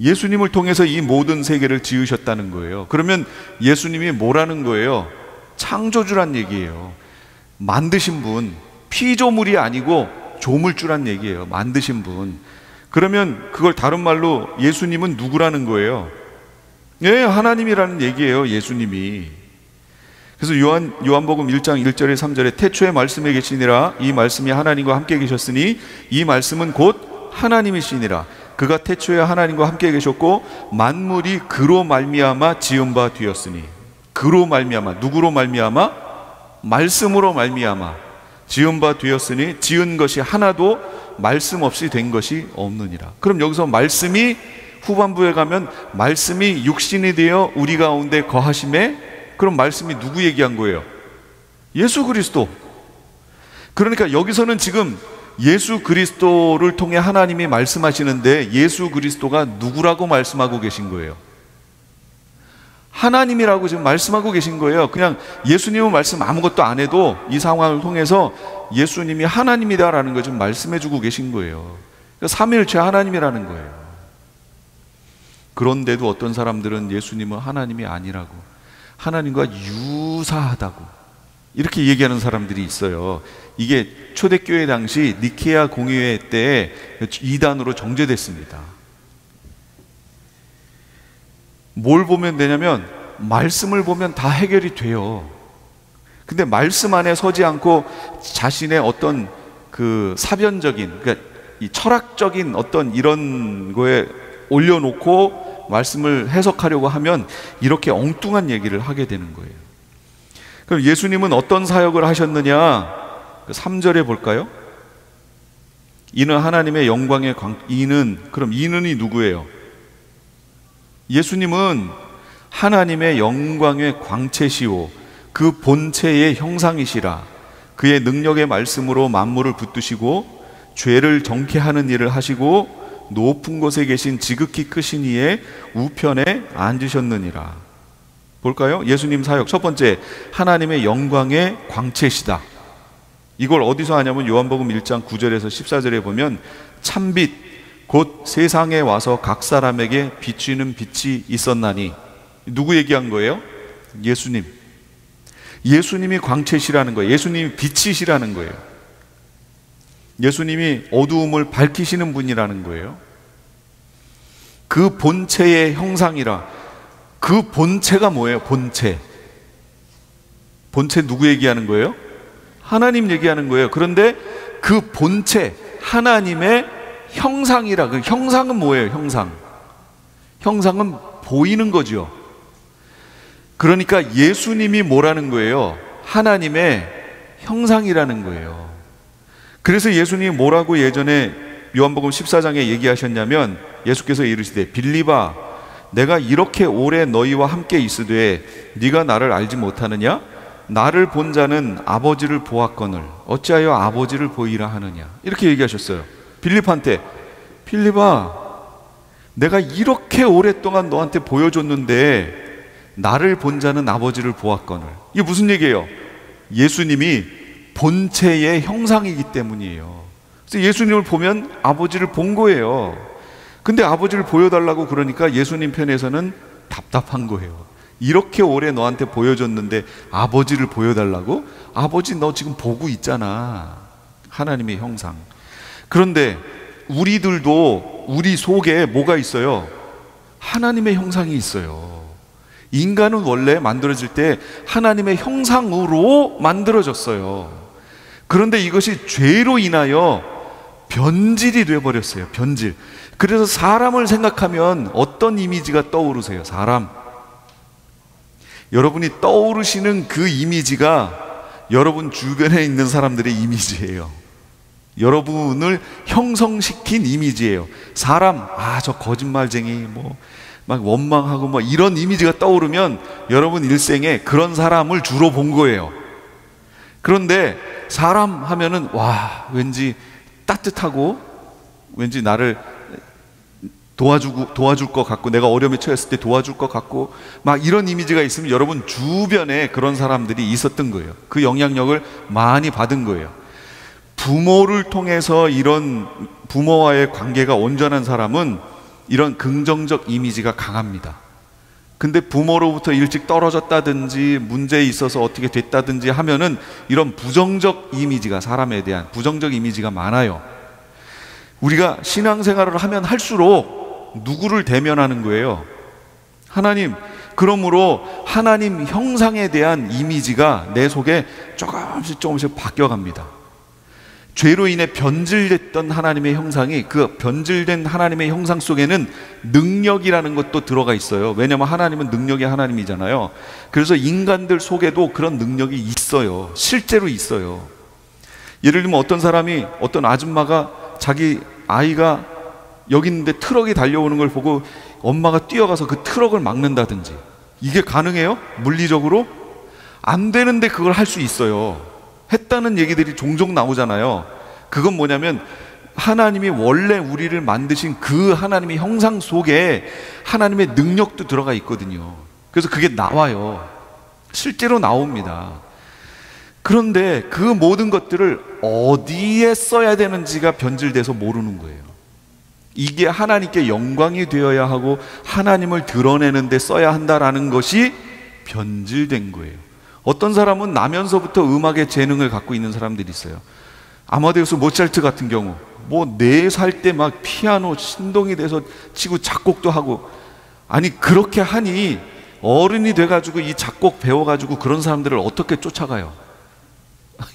예수님을 통해서 이 모든 세계를 지으셨다는 거예요. 그러면 예수님이 뭐라는 거예요? 창조주란 얘기예요. 만드신 분, 피조물이 아니고 조물주란 얘기예요. 만드신 분. 그러면 그걸 다른 말로 예수님은 누구라는 거예요? 예, 하나님이라는 얘기예요. 예수님이. 그래서 요한복음 1장 1절에 3절에 태초에 말씀에 계시니라. 이 말씀이 하나님과 함께 계셨으니 이 말씀은 곧 하나님이시니라. 그가 태초에 하나님과 함께 계셨고 만물이 그로 말미암아 지은 바 되었으니. 그로 말미암아, 누구로 말미암아? 말씀으로 말미암아 지은 바 되었으니 지은 것이 하나도 말씀 없이 된 것이 없느니라. 그럼 여기서 말씀이, 후반부에 가면 말씀이 육신이 되어 우리 가운데 거하심에, 그럼 말씀이 누구 얘기한 거예요? 예수 그리스도. 그러니까 여기서는 지금 예수 그리스도를 통해 하나님이 말씀하시는데 예수 그리스도가 누구라고 말씀하고 계신 거예요? 하나님이라고 지금 말씀하고 계신 거예요. 그냥 예수님은 말씀 아무것도 안 해도 이 상황을 통해서 예수님이 하나님이다라는 걸 좀 말씀해 주고 계신 거예요. 삼위일체 하나님이라는 거예요. 그런데도 어떤 사람들은 예수님은 하나님이 아니라고, 하나님과 유사하다고 이렇게 얘기하는 사람들이 있어요. 이게 초대교회 당시 니케아 공의회 때 이단으로 정죄됐습니다. 뭘 보면 되냐면 말씀을 보면 다 해결이 돼요. 근데 말씀 안에 서지 않고 자신의 어떤 그 사변적인, 그러니까 이 철학적인 어떤 이런 거에 올려놓고 말씀을 해석하려고 하면 이렇게 엉뚱한 얘기를 하게 되는 거예요. 그럼 예수님은 어떤 사역을 하셨느냐? 3절에 볼까요? 이는 하나님의 영광의 그럼 이는이 누구예요? 예수님은 하나님의 영광의 광채시오 그 본체의 형상이시라. 그의 능력의 말씀으로 만물을 붙드시고 죄를 정케 하는 일을 하시고 높은 곳에 계신 지극히 크신 이의 우편에 앉으셨느니라. 볼까요? 예수님 사역 첫 번째, 하나님의 영광의 광채시다. 이걸 어디서 하냐면 요한복음 1장 9절에서 14절에 보면 참빛 곧 세상에 와서 각 사람에게 비추는 빛이 있었나니. 누구 얘기한 거예요? 예수님. 예수님이 광채시라는 거예요. 예수님이 빛이시라는 거예요. 예수님이 어두움을 밝히시는 분이라는 거예요. 그 본체의 형상이라. 그 본체가 뭐예요? 본체. 본체 누구 얘기하는 거예요? 하나님 얘기하는 거예요. 그런데 그 본체 하나님의 형상이라. 그 형상은 뭐예요? 형상. 형상은 보이는 거죠. 그러니까 예수님이 뭐라는 거예요? 하나님의 형상이라는 거예요. 그래서 예수님이 뭐라고 예전에 요한복음 14장에 얘기하셨냐면 예수께서 이르시되 빌립아 내가 이렇게 오래 너희와 함께 있으되 네가 나를 알지 못하느냐? 나를 본 자는 아버지를 보았거늘 어찌하여 아버지를 보이라 하느냐. 이렇게 얘기하셨어요. 빌립한테. 빌립아 내가 이렇게 오랫동안 너한테 보여줬는데 나를 본 자는 아버지를 보았거늘. 이게 무슨 얘기예요? 예수님이 본체의 형상이기 때문이에요. 그래서 예수님을 보면 아버지를 본 거예요. 근데 아버지를 보여달라고 그러니까 예수님 편에서는 답답한 거예요. 이렇게 오래 너한테 보여줬는데 아버지를 보여달라고? 아버지 너 지금 보고 있잖아. 하나님의 형상. 그런데 우리들도 우리 속에 뭐가 있어요? 하나님의 형상이 있어요. 인간은 원래 만들어질 때 하나님의 형상으로 만들어졌어요. 그런데 이것이 죄로 인하여 변질이 되어버렸어요. 변질. 그래서 사람을 생각하면 어떤 이미지가 떠오르세요? 사람. 여러분이 떠오르시는 그 이미지가 여러분 주변에 있는 사람들의 이미지예요. 여러분을 형성시킨 이미지예요. 사람, 저 거짓말쟁이, 막 원망하고 이런 이미지가 떠오르면 여러분 일생에 그런 사람을 주로 본 거예요. 그런데 사람 하면은 왠지 따뜻하고 왠지 나를 도와줄 것 같고 내가 어려움에 처했을 때 도와줄 것 같고 막 이런 이미지가 있으면 여러분 주변에 그런 사람들이 있었던 거예요. 그 영향력을 많이 받은 거예요. 부모를 통해서 이런 부모와의 관계가 온전한 사람은 이런 긍정적 이미지가 강합니다. 근데 부모로부터 일찍 떨어졌다든지 문제에 있어서 어떻게 됐다든지 하면은 이런 부정적 이미지가 사람에 대한 부정적 이미지가 많아요. 우리가 신앙생활을 하면 할수록 누구를 대면하는 거예요? 하나님. 그러므로 하나님 형상에 대한 이미지가 내 속에 조금씩 바뀌어갑니다. 죄로 인해 변질됐던 하나님의 형상이 그 변질된 하나님의 형상 속에는 능력이라는 것도 들어가 있어요. 왜냐하면 하나님은 능력의 하나님이잖아요. 그래서 인간들 속에도 그런 능력이 있어요. 실제로 있어요. 예를 들면 어떤 아줌마가 자기 아이가 여기 있는데 트럭이 달려오는 걸 보고 엄마가 뛰어가서 그 트럭을 막는다든지. 이게 가능해요? 물리적으로? 안 되는데 그걸 할 수 있어요. 했다는 얘기들이 종종 나오잖아요. 그건 뭐냐면 하나님이 원래 우리를 만드신 그 하나님의 형상 속에 하나님의 능력도 들어가 있거든요. 그래서 그게 나와요. 실제로 나옵니다. 그런데 그 모든 것들을 어디에 써야 되는지가 변질돼서 모르는 거예요. 이게 하나님께 영광이 되어야 하고 하나님을 드러내는 데 써야 한다라는 것이 변질된 거예요. 어떤 사람은 나면서부터 음악의 재능을 갖고 있는 사람들이 있어요. 아마데우스 모차르트 같은 경우 4살 때 막 피아노 신동이 돼서 치고 작곡도 하고, 아니 그렇게 하니 어른이 돼가지고 이 작곡 배워가지고 그런 사람들을 어떻게 쫓아가요?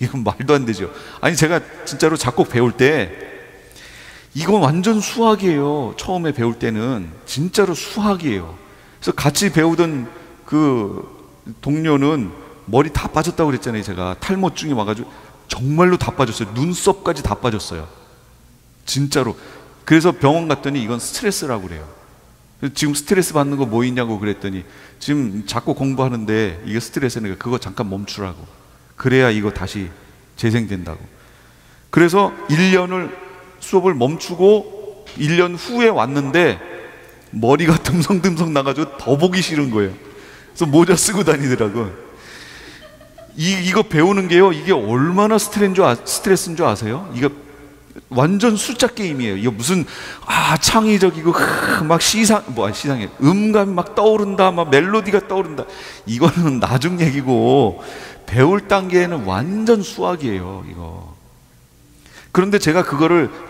이건 말도 안 되죠. 아니 제가 진짜로 작곡 배울 때 이건 완전 수학이에요. 처음에 배울 때는 진짜로 수학이에요. 그래서 같이 배우던 그 동료는 머리 다 빠졌다고 그랬잖아요. 제가 탈모증이 와가지고 정말로 다 빠졌어요. 눈썹까지 다 빠졌어요. 진짜로. 그래서 병원 갔더니 이건 스트레스라고 그래요. 지금 스트레스 받는 거 뭐 있냐고 그랬더니 지금 자꾸 공부하는데 이게 스트레스니까 그거 잠깐 멈추라고. 그래야 이거 다시 재생된다고. 그래서 1년을 수업을 멈추고 1년 후에 왔는데 머리가 듬성듬성 나가지고 더 보기 싫은 거예요. 그래서 모자 쓰고 다니더라고. 이거 배우는 게요, 이게 얼마나 스트레스인 줄 아세요? 이거 완전 숫자 게임이에요. 이거 무슨 창의적이고 막 시상에 음감이 막 떠오른다, 막 멜로디가 떠오른다. 이거는 나중 얘기고 배울 단계에는 완전 수학이에요, 이거. 그런데 제가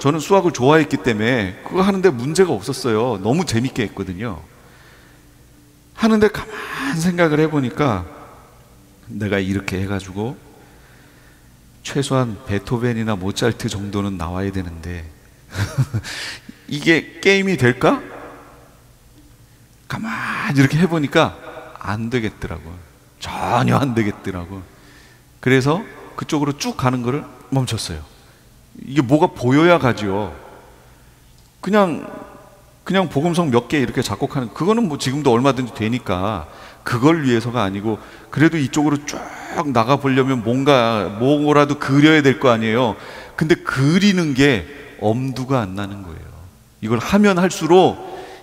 저는 수학을 좋아했기 때문에 그거 하는데 문제가 없었어요. 너무 재밌게 했거든요. 하는데 가만 생각을 해보니까 내가 이렇게 해가지고 최소한 베토벤이나 모차르트 정도는 나와야 되는데 이게 게임이 될까? 가만히 이렇게 해보니까 안 되겠더라고. 전혀 안 되겠더라고. 그래서 그쪽으로 쭉 가는 거를 멈췄어요. 이게 뭐가 보여야 가죠. 그냥 복음성 몇 개 이렇게 작곡하는, 그거는 뭐 지금도 얼마든지 되니까 그걸 위해서가 아니고, 그래도 이쪽으로 쭉 나가 보려면 뭐라도 그려야 될 거 아니에요. 근데 그리는 게 엄두가 안 나는 거예요. 이걸 하면 할수록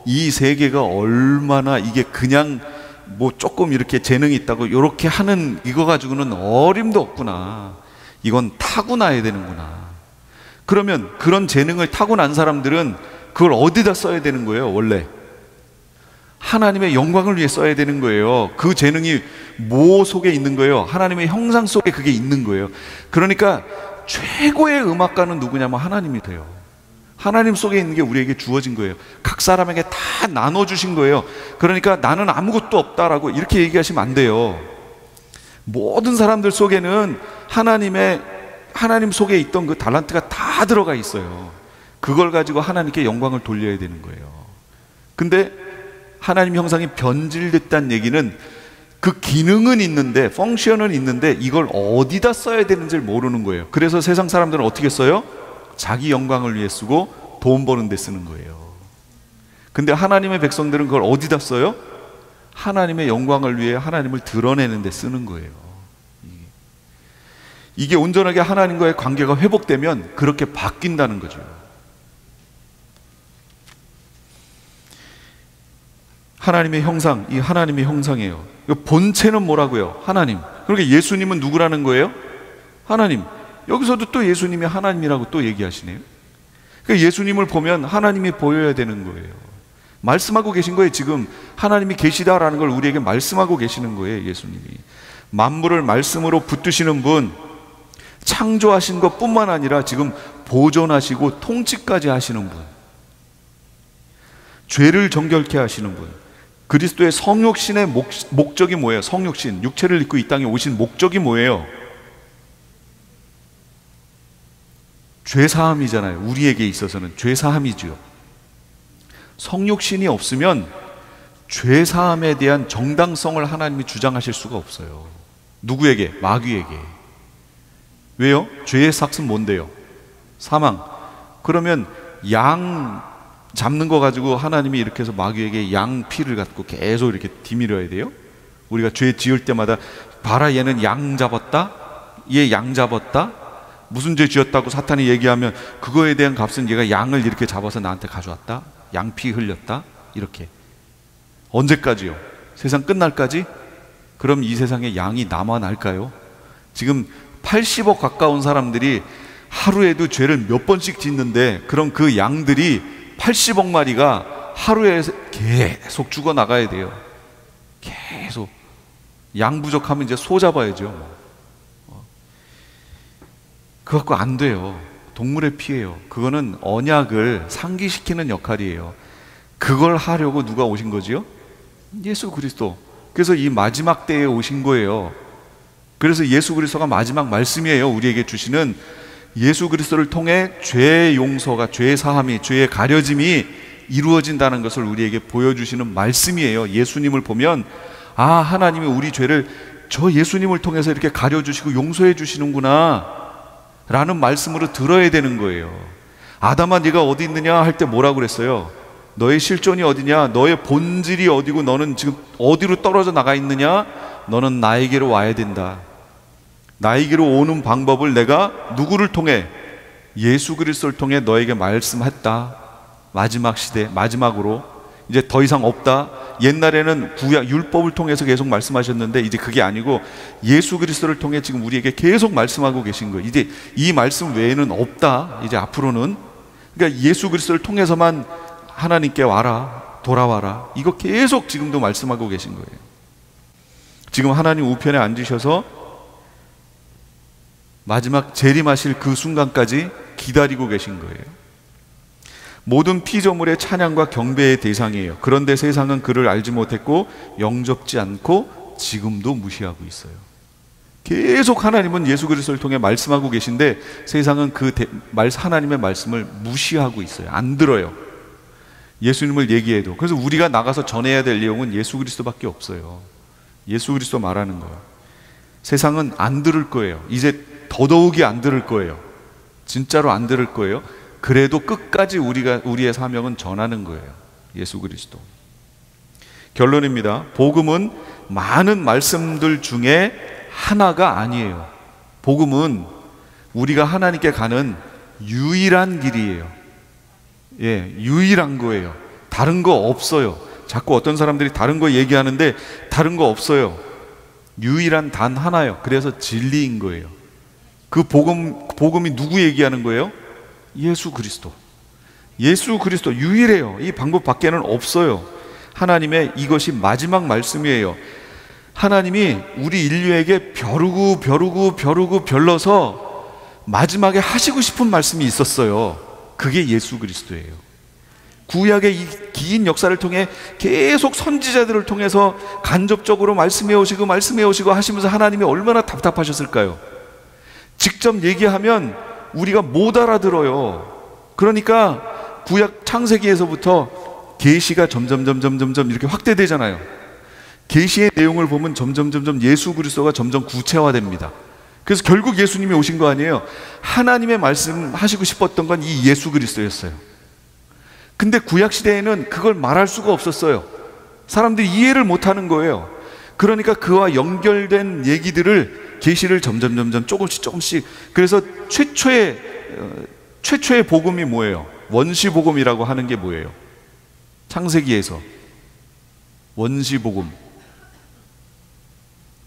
이 세계가 얼마나, 이게 그냥 뭐 조금 이렇게 재능이 있다고 이렇게 하는 이거 가지고는 어림도 없구나. 이건 타고나야 되는구나. 그러면 그런 재능을 타고난 사람들은 그걸 어디다 써야 되는 거예요? 원래 하나님의 영광을 위해 써야 되는 거예요. 그 재능이 뭐 속에 있는 거예요? 하나님의 형상 속에 그게 있는 거예요. 그러니까 최고의 음악가는 누구냐면 하나님이 돼요. 하나님 속에 있는 게 우리에게 주어진 거예요. 각 사람에게 다 나눠주신 거예요. 그러니까 나는 아무것도 없다라고 이렇게 얘기하시면 안 돼요. 모든 사람들 속에는 하나님 속에 있던 그 달란트가 다 들어가 있어요. 그걸 가지고 하나님께 영광을 돌려야 되는 거예요. 근데 하나님 형상이 변질됐다는 얘기는 그 기능은 있는데, 펑션은 있는데 이걸 어디다 써야 되는지를 모르는 거예요. 그래서 세상 사람들은 어떻게 써요? 자기 영광을 위해 쓰고 돈 버는 데 쓰는 거예요. 근데 하나님의 백성들은 그걸 어디다 써요? 하나님의 영광을 위해 하나님을 드러내는 데 쓰는 거예요. 이게 온전하게 하나님과의 관계가 회복되면 그렇게 바뀐다는 거죠. 하나님의 형상, 이 하나님의 형상이에요. 본체는 뭐라고요? 하나님. 그러니까 예수님은 누구라는 거예요? 하나님. 여기서도 또 예수님이 하나님이라고 또 얘기하시네요. 그러니까 예수님을 보면 하나님이 보여야 되는 거예요. 말씀하고 계신 거예요. 지금 하나님이 계시다라는 걸 우리에게 말씀하고 계시는 거예요. 예수님이 만물을 말씀으로 붙드시는 분, 창조하신 것뿐만 아니라 지금 보존하시고 통치까지 하시는 분, 죄를 정결케 하시는 분. 그리스도의 성육신의 목적이 뭐예요? 성육신, 육체를 입고 이 땅에 오신 목적이 뭐예요? 죄사함이잖아요. 우리에게 있어서는 죄사함이죠. 성육신이 없으면 죄사함에 대한 정당성을 하나님이 주장하실 수가 없어요. 누구에게? 마귀에게. 왜요? 죄의 삭은 뭔데요? 사망. 그러면 양 잡는 거 가지고 하나님이 이렇게 해서 마귀에게 양 피를 갖고 계속 이렇게 디밀어야 돼요? 우리가 죄 지을 때마다 봐라, 얘는 양 잡았다, 얘 양 잡았다, 무슨 죄 지었다고 사탄이 얘기하면 그거에 대한 값은 얘가 양을 이렇게 잡아서 나한테 가져왔다, 양 피 흘렸다, 이렇게. 언제까지요? 세상 끝날까지? 그럼 이 세상에 양이 남아날까요? 지금 80억 가까운 사람들이 하루에도 죄를 몇 번씩 짓는데, 그럼 그 양들이 80억 마리가 하루에 계속 죽어나가야 돼요. 계속. 양 부족하면 이제 소 잡아야죠. 그거 갖고 안 돼요. 동물의 피예요. 그거는 언약을 상기시키는 역할이에요. 그걸 하려고 누가 오신 거지요? 예수 그리스도. 그래서 이 마지막 때에 오신 거예요. 그래서 예수 그리스도가 마지막 말씀이에요. 우리에게 주시는, 예수 그리스도를 통해 죄의 용서가, 죄의 사함이, 죄의 가려짐이 이루어진다는 것을 우리에게 보여주시는 말씀이에요. 예수님을 보면 하나님이 우리 죄를 저 예수님을 통해서 이렇게 가려주시고 용서해 주시는구나. 라는 말씀으로 들어야 되는 거예요. 아담아 네가 어디 있느냐 할 때 뭐라고 그랬어요? 너의 실존이 어디냐? 너의 본질이 어디고 너는 지금 어디로 떨어져 나가 있느냐? 너는 나에게로 와야 된다. 나에게로 오는 방법을 내가 누구를 통해? 예수 그리스도를 통해 너에게 말씀했다. 마지막 시대, 마지막으로 이제 더 이상 없다. 옛날에는 구약 율법을 통해서 계속 말씀하셨는데 이제 그게 아니고 예수 그리스도를 통해 지금 우리에게 계속 말씀하고 계신 거예요. 이제 이 말씀 외에는 없다. 이제 앞으로는. 그러니까 예수 그리스도를 통해서만 하나님께 와라, 돌아와라. 이거 계속 지금도 말씀하고 계신 거예요. 지금 하나님 우편에 앉으셔서 마지막 재림하실 그 순간까지 기다리고 계신 거예요. 모든 피조물의 찬양과 경배의 대상이에요. 그런데 세상은 그를 알지 못했고 영접지 않고 지금도 무시하고 있어요. 계속 하나님은 예수 그리스도를 통해 말씀하고 계신데 세상은 하나님의 말씀을 무시하고 있어요. 안 들어요. 예수님을 얘기해도. 그래서 우리가 나가서 전해야 될 내용은 예수 그리스도밖에 없어요. 예수 그리스도 말하는 거예요. 세상은 안 들을 거예요. 이제 더더욱이 안 들을 거예요. 진짜로 안 들을 거예요. 그래도 끝까지 우리의 사명은 전하는 거예요. 예수 그리스도. 결론입니다. 복음은 많은 말씀들 중에 하나가 아니에요. 복음은 우리가 하나님께 가는 유일한 길이에요. 예, 유일한 거예요. 다른 거 없어요. 자꾸 어떤 사람들이 다른 거 얘기하는데 다른 거 없어요. 유일한 단 하나요. 그래서 진리인 거예요. 그 복음이 누구 얘기하는 거예요? 예수 그리스도. 예수 그리스도 유일해요. 이 방법 밖에는 없어요. 하나님의 이것이 마지막 말씀이에요. 하나님이 우리 인류에게 벼르고 별러서 마지막에 하시고 싶은 말씀이 있었어요. 그게 예수 그리스도예요. 구약의 이 긴 역사를 통해 계속 선지자들을 통해서 간접적으로 말씀해 오시고 하시면서 하나님이 얼마나 답답하셨을까요? 직접 얘기하면 우리가 못 알아들어요. 그러니까 구약 창세기에서부터 계시가 점점 이렇게 확대되잖아요. 계시의 내용을 보면 점점 예수 그리스도가 점점 구체화됩니다. 그래서 결국 예수님이 오신 거 아니에요. 하나님의 말씀하시고 싶었던 건 이 예수 그리스도였어요. 근데 구약 시대에는 그걸 말할 수가 없었어요. 사람들이 이해를 못하는 거예요. 그러니까 그와 연결된 얘기들을 계시를 점점 조금씩. 그래서 최초의 복음이 뭐예요? 원시 복음이라고 하는 게 뭐예요? 창세기에서 원시 복음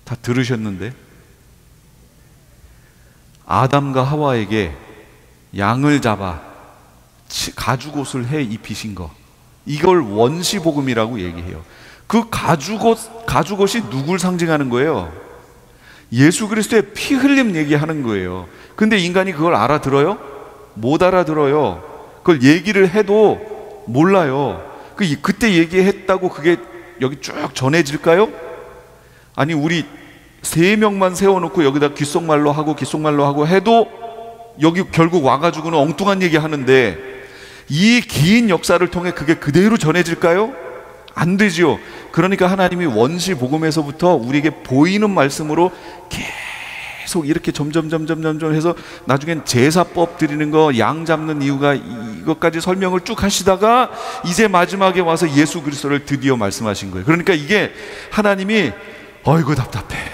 다 들으셨는데 아담과 하와에게 양을 잡아 가죽옷을 해 입히신 거, 이걸 원시 복음이라고 얘기해요. 그 가죽옷이 누굴 상징하는 거예요? 예수 그리스도의 피 흘림 얘기하는 거예요. 근데 인간이 그걸 알아들어요? 못 알아들어요. 그걸 얘기를 해도 몰라요. 그때 얘기했다고 그게 여기 쭉 전해질까요? 아니, 우리 3명만 세워놓고 여기다 귓속말로 하고 해도 여기 결국 와가지고는 엉뚱한 얘기 하는데 이 긴 역사를 통해 그게 그대로 전해질까요? 안 되지요. 그러니까 하나님이 원시 복음에서부터 우리에게 보이는 말씀으로 계속 이렇게 점점 해서 나중엔 제사법 드리는 거, 양 잡는 이유가 이것까지 설명을 쭉 하시다가 이제 마지막에 와서 예수 그리스도를 드디어 말씀하신 거예요. 그러니까 이게 하나님이 어이구 답답해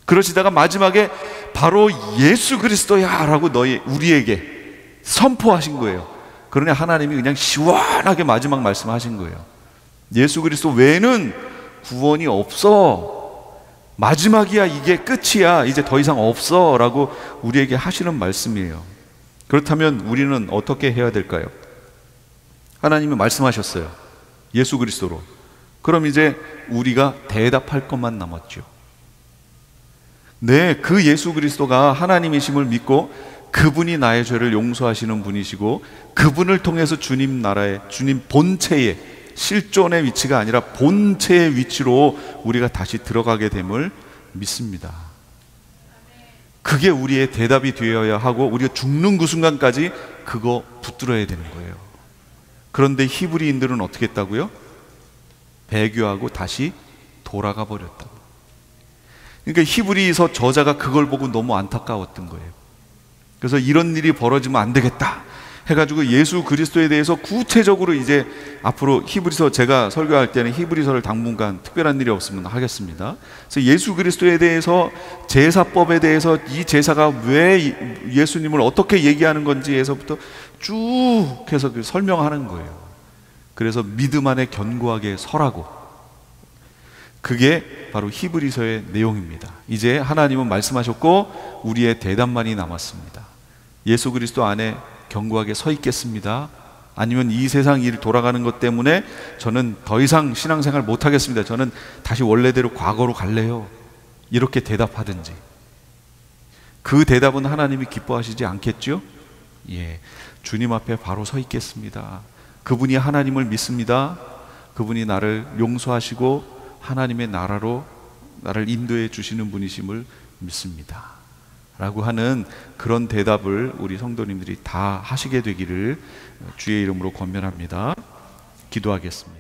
그러시다가 마지막에 바로 예수 그리스도야 라고 우리에게 선포하신 거예요. 그러니 하나님이 그냥 시원하게 마지막 말씀하신 거예요. 예수 그리스도 외에는 구원이 없어. 마지막이야. 이게 끝이야. 이제 더 이상 없어 라고 우리에게 하시는 말씀이에요. 그렇다면 우리는 어떻게 해야 될까요? 하나님이 말씀하셨어요. 예수 그리스도로. 그럼 이제 우리가 대답할 것만 남았죠. 네, 그 예수 그리스도가 하나님이심을 믿고 그분이 나의 죄를 용서하시는 분이시고 그분을 통해서 주님 나라의, 주님 본체의, 실존의 위치가 아니라 본체의 위치로 우리가 다시 들어가게 됨을 믿습니다. 그게 우리의 대답이 되어야 하고 우리가 죽는 그 순간까지 그거 붙들어야 되는 거예요. 그런데 히브리인들은 어떻게 했다고요? 배교하고 다시 돌아가 버렸다고. 그러니까 히브리서 저자가 그걸 보고 너무 안타까웠던 거예요. 그래서 이런 일이 벌어지면 안 되겠다 해가지고 예수 그리스도에 대해서 구체적으로 이제 앞으로 히브리서, 제가 설교할 때는 히브리서를 당분간 특별한 일이 없으면 하겠습니다. 그래서 예수 그리스도에 대해서, 제사법에 대해서, 이 제사가 왜 예수님을 어떻게 얘기하는 건지에서부터 쭉 해서 설명하는 거예요. 그래서 믿음 안에 견고하게 서라고. 그게 바로 히브리서의 내용입니다. 이제 하나님은 말씀하셨고 우리의 대답만이 남았습니다. 예수 그리스도 안에 견고하게 서 있겠습니다, 아니면 이 세상 일 돌아가는 것 때문에 저는 더 이상 신앙생활 못 하겠습니다, 저는 다시 원래대로 과거로 갈래요, 이렇게 대답하든지. 그 대답은 하나님이 기뻐하시지 않겠죠? 예, 주님 앞에 바로 서 있겠습니다. 그분이 하나님을 믿습니다. 그분이 나를 용서하시고 하나님의 나라로 나를 인도해 주시는 분이심을 믿습니다 라고 하는 그런 대답을 우리 성도님들이 다 하시게 되기를 주의 이름으로 권면합니다. 기도하겠습니다.